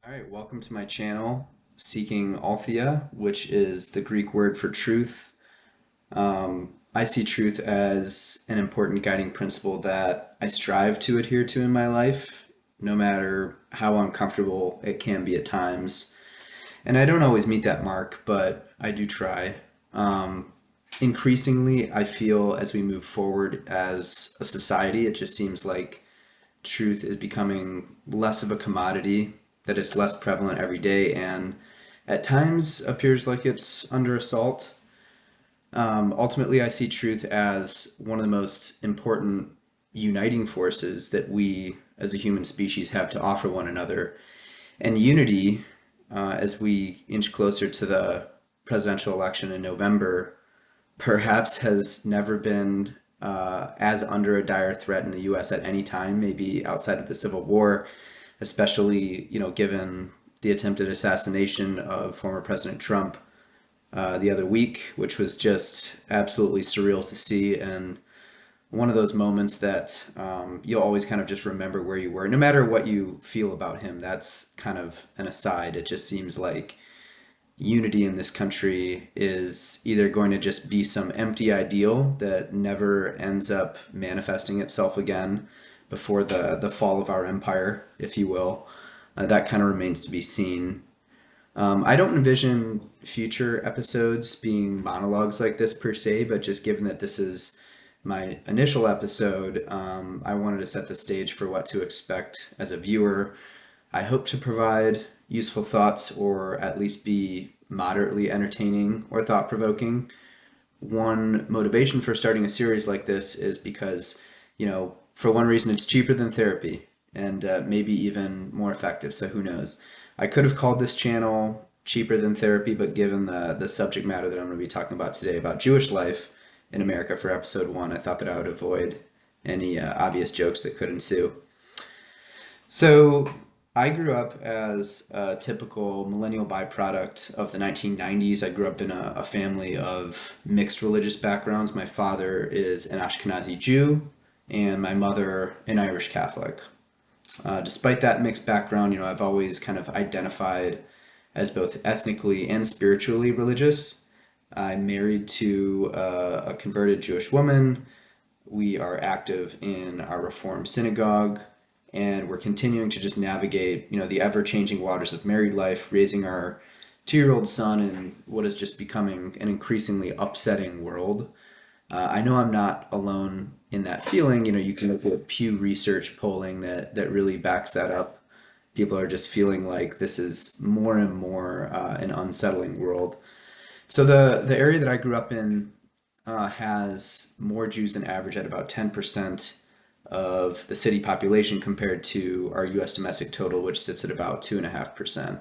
All right, welcome to my channel, Seeking Aletheia, which is the Greek word for truth. I see truth as an important guiding principle that I strive to adhere to in my life, no matter how uncomfortable it can be at times. And I don't always meet that mark, but I do try. Increasingly, I feel as we move forward as a society, it just seems like truth is becoming less of a commodity, that it's less prevalent every day, and at times appears like it's under assault. Ultimately, I see truth as one of the most important uniting forces that we as a human species have to offer one another. And unity, as we inch closer to the presidential election in November, perhaps has never been as under a dire threat in the U.S. at any time, maybe outside of the Civil War, especially given the attempted assassination of former President Trump the other week, which was just absolutely surreal to see, and one of those moments that you'll always kind of just remember where you were, no matter what you feel about him. That's kind of an aside. It just seems like unity in this country is either going to just be some empty ideal that never ends up manifesting itself again before the fall of our empire, if you will. That kind of remains to be seen. I don't envision future episodes being monologues like this per se, but just given that this is my initial episode, I wanted to set the stage for what to expect as a viewer. I hope to provide useful thoughts or at least be moderately entertaining or thought provoking. One motivation for starting a series like this is because, for one reason, it's cheaper than therapy and maybe even more effective, so who knows. I could have called this channel cheaper than therapy, but given the subject matter that I'm going to be talking about today, about Jewish life in America for episode one, I thought that I would avoid any obvious jokes that could ensue. So, I grew up as a typical millennial byproduct of the 1990s. I grew up in a family of mixed religious backgrounds. My father is an Ashkenazi Jew, and my mother an Irish Catholic. Despite that mixed background, I've always kind of identified as both ethnically and spiritually religious. I'm married to a converted Jewish woman. We are active in our Reform synagogue, and we're continuing to just navigate, the ever-changing waters of married life, raising our two-year-old son in what is just becoming an increasingly upsetting world. I know I'm not alone in that feeling. You can look at Pew Research polling that really backs that up. People are just feeling like this is more and more an unsettling world. So the area that I grew up in has more Jews than average at about 10% of the city population compared to our U.S. domestic total, which sits at about 2.5%.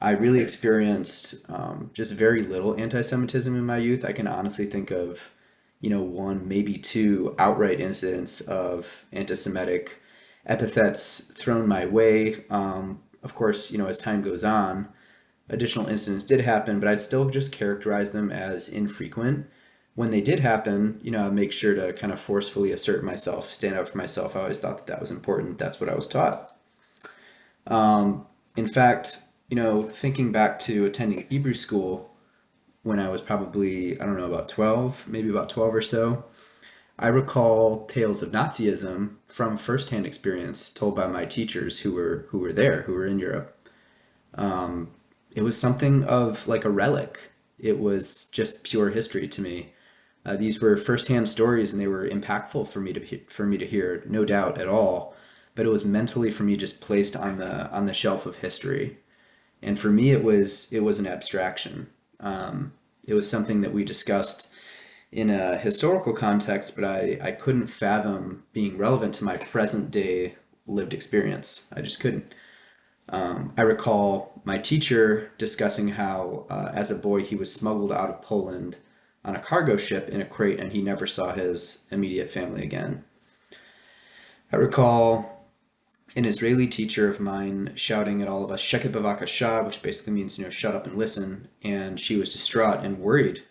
I really experienced just very little anti-Semitism in my youth. I can honestly think of, one, maybe two outright incidents of anti-Semitic epithets thrown my way. Of course, as time goes on, additional incidents did happen, but I'd still just characterize them as infrequent. When they did happen, I'd make sure to kind of forcefully assert myself, stand up for myself. I always thought that was important. That's what I was taught. In fact, thinking back to attending Hebrew school when I was probably, I don't know, about 12, maybe about 12 or so, I recall tales of Nazism from firsthand experience told by my teachers who were there, who were in Europe. It was something of like a relic. It was just pure history to me. These were firsthand stories, and they were impactful for me to hear, no doubt at all. But it was mentally for me just placed on the shelf of history, and for me it was an abstraction. It was something that we discussed in a historical context, but I couldn't fathom being relevant to my present day lived experience. I just couldn't. I recall my teacher discussing how, as a boy, he was smuggled out of Poland on a cargo ship in a crate, and he never saw his immediate family again. I recall an Israeli teacher of mine shouting at all of us, "Sheket bavakasha," which basically means, shut up and listen. And she was distraught and worried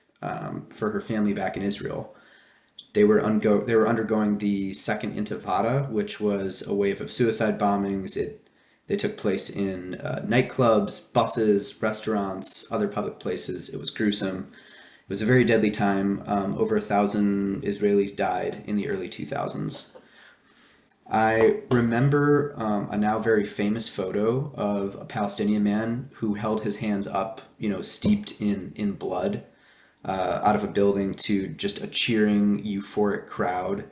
for her family back in Israel. They were undergoing the Second Intifada, which was a wave of suicide bombings. It They took place in nightclubs, buses, restaurants, other public places. It was gruesome. It was a very deadly time. Over 1,000 Israelis died in the early 2000s. I remember a now very famous photo of a Palestinian man who held his hands up, steeped in blood, out of a building to just a cheering, euphoric crowd.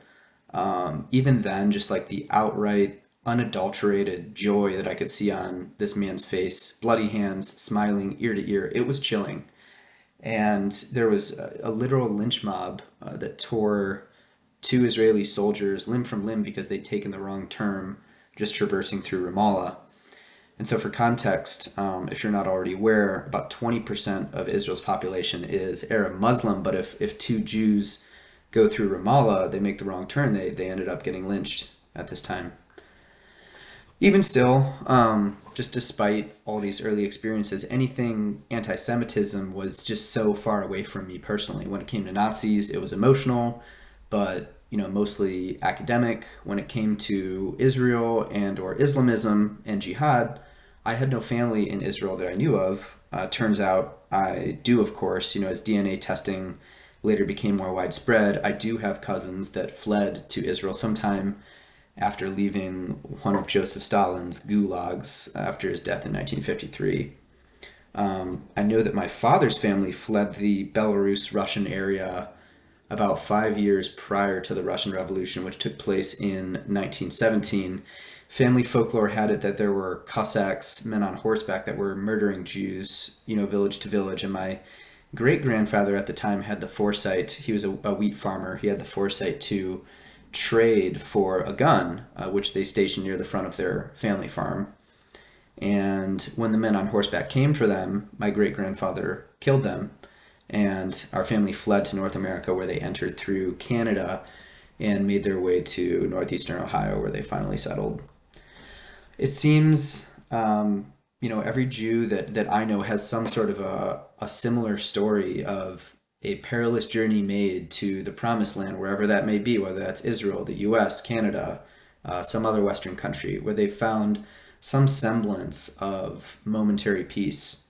Even then, just like the outright, unadulterated joy that I could see on this man's face, bloody hands, smiling ear to ear, it was chilling. And there was a literal lynch mob that tore two Israeli soldiers limb from limb because they'd taken the wrong turn just traversing through Ramallah. And so, for context, if you're not already aware, about 20% of Israel's population is Arab Muslim, but if two Jews go through Ramallah, they make the wrong turn, they ended up getting lynched at this time. Even still, just despite all these early experiences, anything anti-Semitism was just so far away from me personally. When it came to Nazis, it was emotional, but mostly academic. When it came to Israel and or Islamism and jihad, I had no family in Israel that I knew of. Turns out I do, of course, as DNA testing later became more widespread. I do have cousins that fled to Israel sometime after leaving one of Joseph Stalin's gulags after his death in 1953. I know that my father's family fled the Belarus-Russian area about 5 years prior to the Russian Revolution, which took place in 1917. Family folklore had it that there were Cossacks, men on horseback, that were murdering Jews, village to village. And my great-grandfather at the time had the foresight, he was a wheat farmer, he had the foresight to trade for a gun, which they stationed near the front of their family farm. And when the men on horseback came for them, my great-grandfather killed them. And our family fled to North America, where they entered through Canada and made their way to northeastern Ohio, where they finally settled. It seems, every Jew that I know has some sort of a similar story of a perilous journey made to the promised land, wherever that may be, whether that's Israel, the US, Canada, some other Western country, where they found some semblance of momentary peace.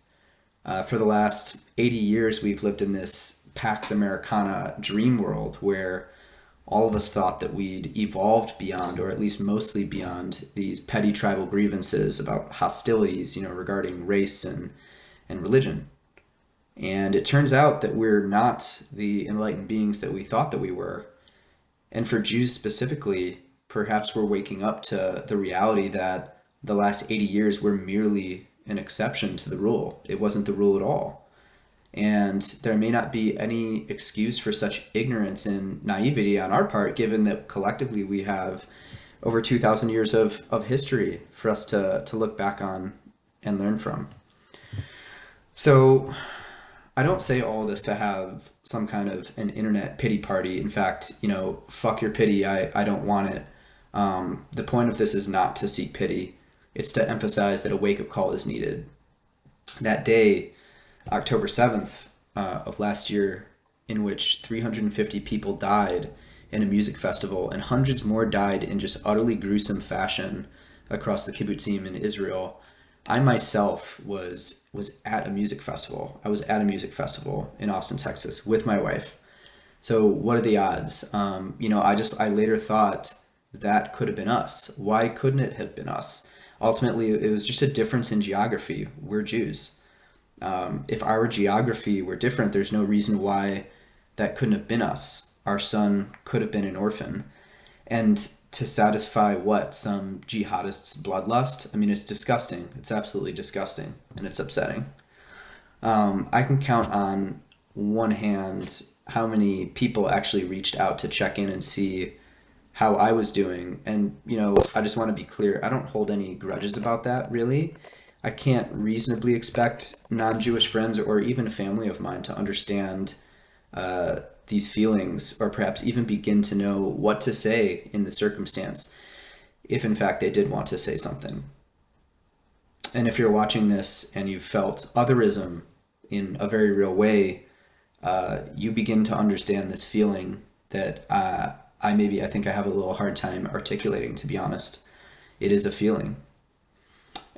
For the last 80 years, we've lived in this Pax Americana dream world where all of us thought that we'd evolved beyond, or at least mostly beyond, these petty tribal grievances about hostilities, regarding race and religion. And it turns out that we're not the enlightened beings that we thought that we were. And for Jews specifically, perhaps we're waking up to the reality that the last 80 years were merely an exception to the rule. It wasn't the rule at all. And there may not be any excuse for such ignorance and naivety on our part, given that collectively we have over 2,000 years of history for us to look back on and learn from. So I don't say all this to have some kind of an internet pity party. In fact, fuck your pity. I don't want it. The point of this is not to seek pity. It's to emphasize that a wake-up call is needed. That day, October 7th of last year, in which 350 people died in a music festival and hundreds more died in just utterly gruesome fashion across the kibbutzim in Israel, I myself was at a music festival. I was at a music festival in Austin, Texas with my wife. So what are the odds? I later thought that could have been us. Why couldn't it have been us? Ultimately, it was just a difference in geography. We're Jews. If our geography were different, there's no reason why that couldn't have been us. Our son could have been an orphan. And to satisfy what? Some jihadist's bloodlust? I mean, it's disgusting. It's absolutely disgusting. And it's upsetting. I can count on one hand how many people actually reached out to check in and see how I was doing. And, I just want to be clear. I don't hold any grudges about that, really. I can't reasonably expect non-Jewish friends or even a family of mine to understand these feelings, or perhaps even begin to know what to say in the circumstance, if in fact they did want to say something. And if you're watching this and you've felt otherism in a very real way, you begin to understand this feeling that I think I have a little hard time articulating, to be honest. It is a feeling.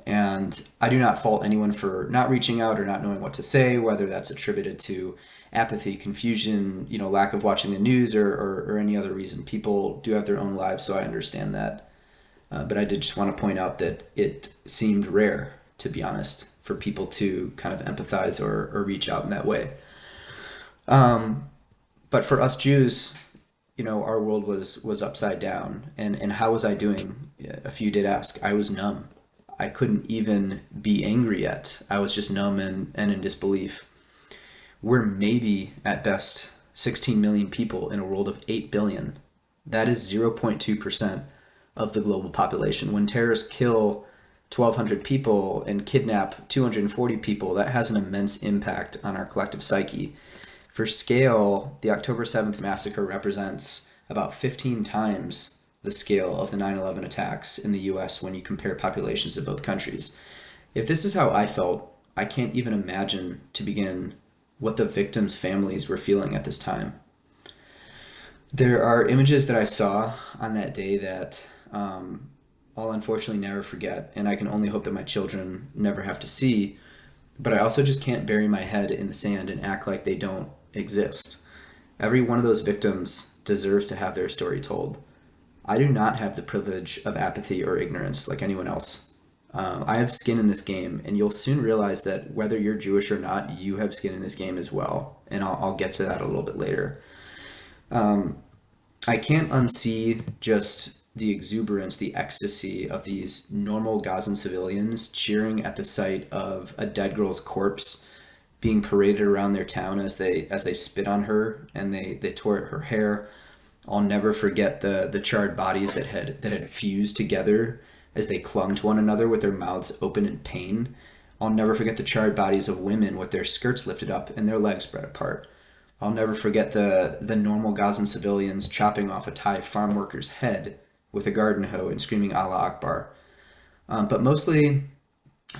And I do not fault anyone for not reaching out or not knowing what to say, whether that's attributed to apathy, confusion, lack of watching the news, or any other reason. People do have their own lives, so I understand that. But I did just want to point out that it seemed rare, to be honest, for people to kind of empathize or reach out in that way. But for us Jews, our world was upside down. And how was I doing? A few did ask. I was numb. I couldn't even be angry yet. I was just numb and in disbelief. We're maybe at best 16 million people in a world of 8 billion. That is 0.2% of the global population. When terrorists kill 1,200 people and kidnap 240 people, that has an immense impact on our collective psyche. For scale, the October 7th massacre represents about 15 times the scale of the 9/11 attacks in the US when you compare populations of both countries. If this is how I felt, I can't even imagine, to begin, what the victims' families were feeling at this time. There are images that I saw on that day that I'll unfortunately never forget, and I can only hope that my children never have to see, but I also just can't bury my head in the sand and act like they don't exist. Every one of those victims deserves to have their story told. I do not have the privilege of apathy or ignorance like anyone else. I have skin in this game, and you'll soon realize that whether you're Jewish or not, you have skin in this game as well. And I'll get to that a little bit later. I can't unsee just the exuberance, the ecstasy of these normal Gazan civilians cheering at the sight of a dead girl's corpse being paraded around their town as they spit on her and they tore at her hair. I'll never forget the charred bodies that had fused together as they clung to one another with their mouths open in pain. I'll never forget the charred bodies of women with their skirts lifted up and their legs spread apart. I'll never forget the normal Gazan civilians chopping off a Thai farm worker's head with a garden hoe and screaming Allah Akbar. But mostly,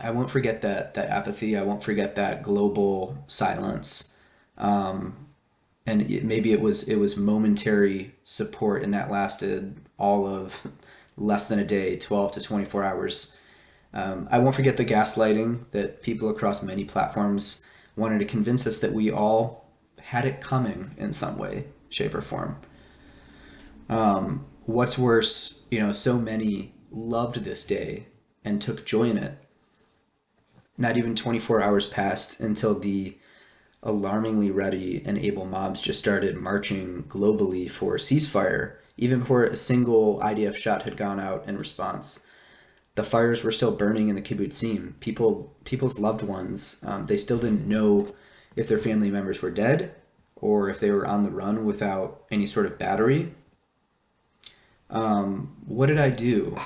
I won't forget that apathy. I won't forget that global silence. Maybe it was momentary support, and that lasted all of less than a day, 12 to 24 hours. I won't forget the gaslighting that people across many platforms wanted to convince us that we all had it coming in some way, shape, or form. What's worse, so many loved this day and took joy in it. Not even 24 hours passed until the alarmingly ready and able mobs just started marching globally for ceasefire, even before a single IDF shot had gone out in response. The fires were still burning in the kibbutzim. People's loved ones, they still didn't know if their family members were dead or if they were on the run without any sort of battery. What did I do?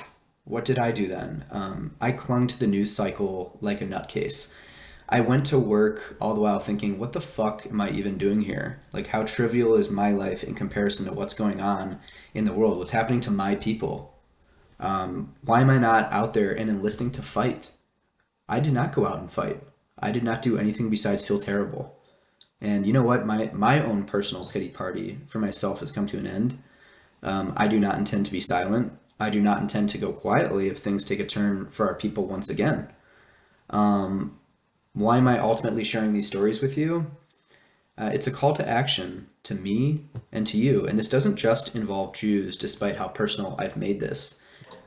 What did I do then? I clung to the news cycle like a nutcase. I went to work all the while thinking, what the fuck am I even doing here? Like, how trivial is my life in comparison to what's going on in the world? What's happening to my people? Why am I not out there and enlisting to fight? I did not go out and fight. I did not do anything besides feel terrible. And you know what? My own personal pity party for myself has come to an end. I do not intend to be silent. I do not intend to go quietly if things take a turn for our people once again. Why am I ultimately sharing these stories with you? It's a call to action to me and to you. And this doesn't just involve Jews, despite how personal I've made this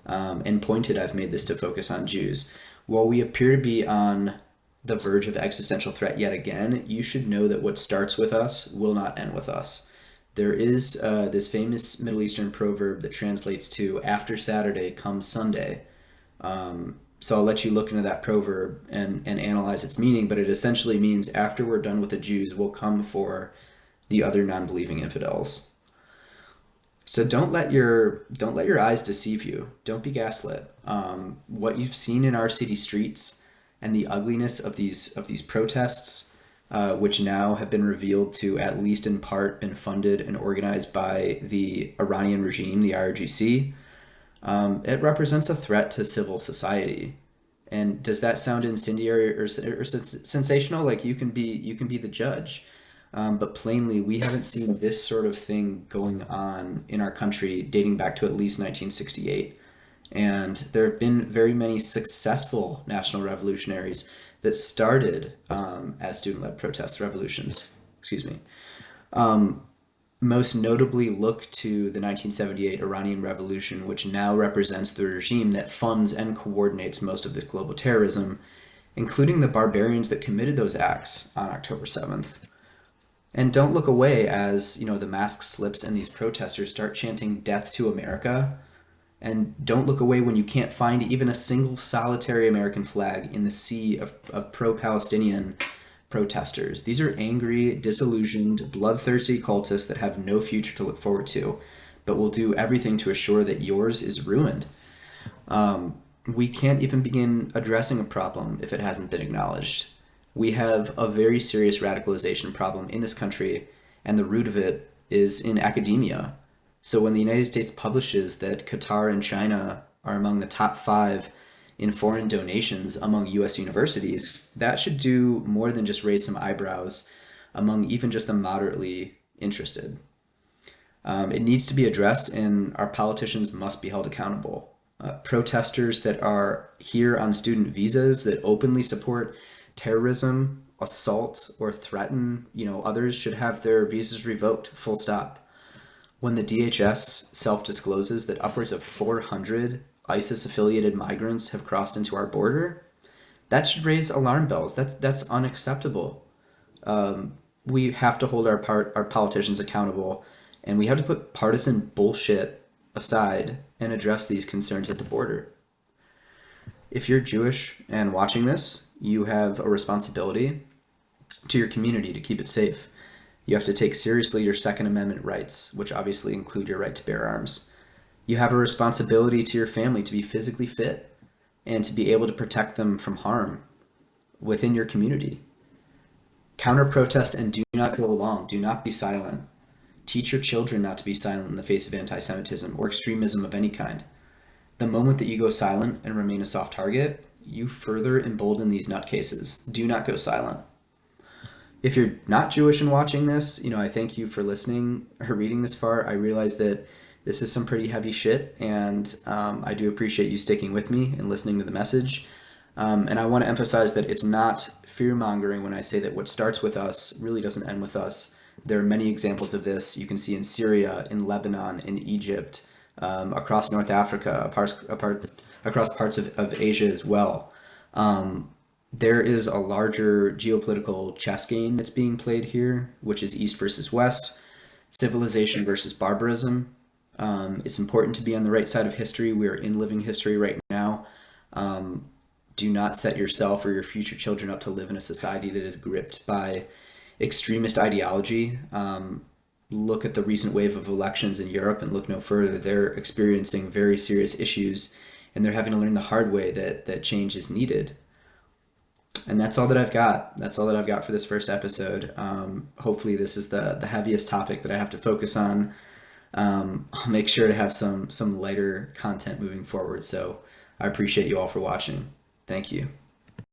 and pointed I've made this to focus on Jews. While we appear to be on the verge of existential threat yet again, you should know that what starts with us will not end with us. There is this famous Middle Eastern proverb that translates to after Saturday comes Sunday. So I'll let you look into that proverb and analyze its meaning, but it essentially means after we're done with the Jews, we'll come for the other non-believing infidels. So don't let your eyes deceive you. Don't be gaslit. What you've seen in our city streets and the ugliness of these protests, which now have been revealed to at least in part been funded and organized by the Iranian regime, the IRGC. It represents a threat to civil society. And does that sound incendiary or sensational? Like you can be the judge. But plainly, we haven't seen this sort of thing going on in our country dating back to at least 1968. And there have been very many successful national revolutionaries that started as student-led protest revolutions. Excuse me. Most notably, look to the 1978 Iranian Revolution, which now represents the regime that funds and coordinates most of this global terrorism, including the barbarians that committed those acts on October 7th. And don't look away as, the mask slips and these protesters start chanting death to America. And don't look away when you can't find even a single solitary American flag in the sea of pro-Palestinian protesters. These are angry, disillusioned, bloodthirsty cultists that have no future to look forward to, but will do everything to assure that yours is ruined. We can't even begin addressing a problem if it hasn't been acknowledged. We have a very serious radicalization problem in this country, and the root of it is in academia. So when the United States publishes that Qatar and China are among the top 5 in foreign donations among US universities, that should do more than just raise some eyebrows among even just the moderately interested. It needs to be addressed, and our politicians must be held accountable. Protesters that are here on student visas that openly support terrorism, assault, or threaten, others should have their visas revoked, full stop. When the DHS self-discloses that upwards of 400 ISIS-affiliated migrants have crossed into our border, that should raise alarm bells. That's unacceptable. We have to hold our politicians accountable, and we have to put partisan bullshit aside and address these concerns at the border. If you're Jewish and watching this, you have a responsibility to your community to keep it safe. You have to take seriously your Second Amendment rights, which obviously include your right to bear arms. You have a responsibility to your family to be physically fit and to be able to protect them from harm within your community. Counter protest and do not go along. Do not be silent. Teach your children not to be silent in the face of anti-Semitism or extremism of any kind. The moment that you go silent and remain a soft target, you further embolden these nutcases. Do not go silent. If you're not Jewish and watching this, I thank you for listening or reading this far. I realize that this is some pretty heavy shit, and I do appreciate you sticking with me and listening to the message. And I want to emphasize that it's not fear-mongering when I say that what starts with us really doesn't end with us. There are many examples of this you can see in Syria, in Lebanon, in Egypt, across North Africa, across parts of Asia as well. There is a larger geopolitical chess game that's being played here, which is East versus West, civilization versus barbarism. It's important to be on the right side of history. We are in living history right now. Do not set yourself or your future children up to live in a society that is gripped by extremist ideology. Look at the recent wave of elections in Europe and look no further. They're experiencing very serious issues, and they're having to learn the hard way that change is needed. And that's all that I've got. That's all that I've got for this first episode. Hopefully this is the heaviest topic that I have to focus on. I'll make sure to have some lighter content moving forward. So I appreciate you all for watching. Thank you.